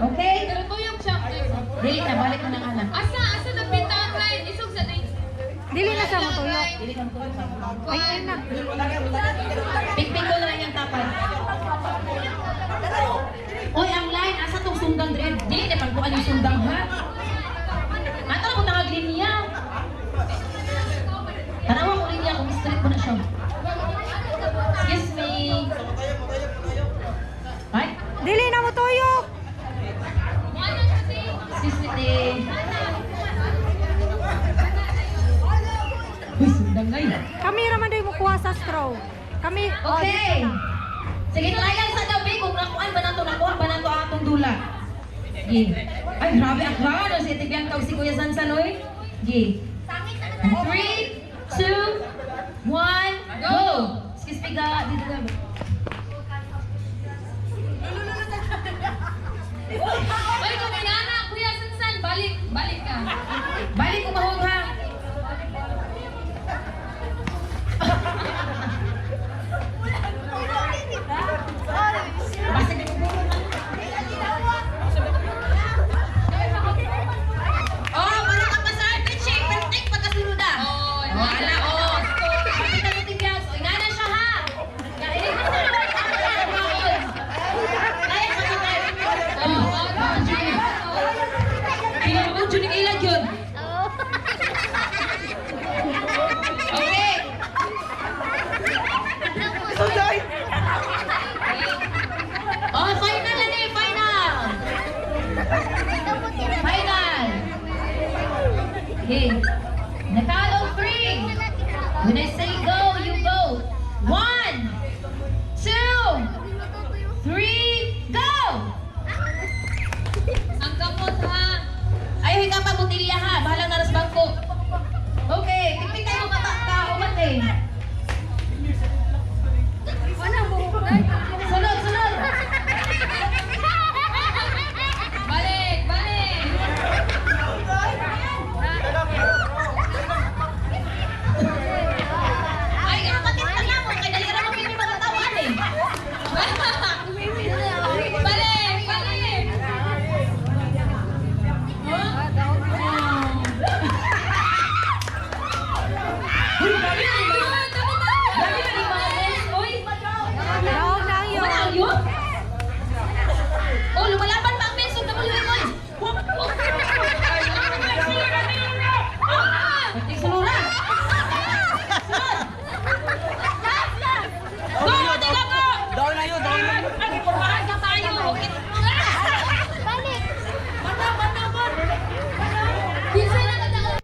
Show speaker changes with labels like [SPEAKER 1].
[SPEAKER 1] Okay?
[SPEAKER 2] Pero tuyok siya.
[SPEAKER 1] Dili na, balik mo ng anak.
[SPEAKER 2] Asa na pinta ang line? Isog sa day.
[SPEAKER 3] Dili na sa matuyok.
[SPEAKER 1] Dili ka matulog sa
[SPEAKER 3] Ay, ay na.
[SPEAKER 1] Pikpik ko na lang yung tapad. Oy, ang line, asa tong sundang dread? Dili na pagkuhan yung sundang, ha? Ato na kung nakagrin niya. Tanawa ko rin niya kung street mo na siya. Excuse me. Ay?
[SPEAKER 3] Dili na matuyok.
[SPEAKER 1] Excuse me, te. Uy, sundang ngayon.
[SPEAKER 3] Kami raman day mo kuha sa straw. Kami,
[SPEAKER 1] Okay. Sige, try lang sa gabi kung nakuha ba nato ang atong dula. Gi. Ay, grabe ang klaro si Tibiang tawag si Kuya Sansanoy. Gi. 3, 2, 1, go! Excuse me, dito ga.
[SPEAKER 2] Ay, kung inana, Kuya Sansan, balik ka.
[SPEAKER 1] Balik kumahog ha. Basta di mo. Oh, wala ka pa sa arte check. Perfect pagkasunod ah.
[SPEAKER 2] Oh,
[SPEAKER 1] Wala, oh. Kapit na Tibiang. O, ingana siya ha. Kaya ka sa Pila mo dyan yung ilag yun. Okay. Oh, final na eh, final. Final. Okay. Nakalo 3. When I say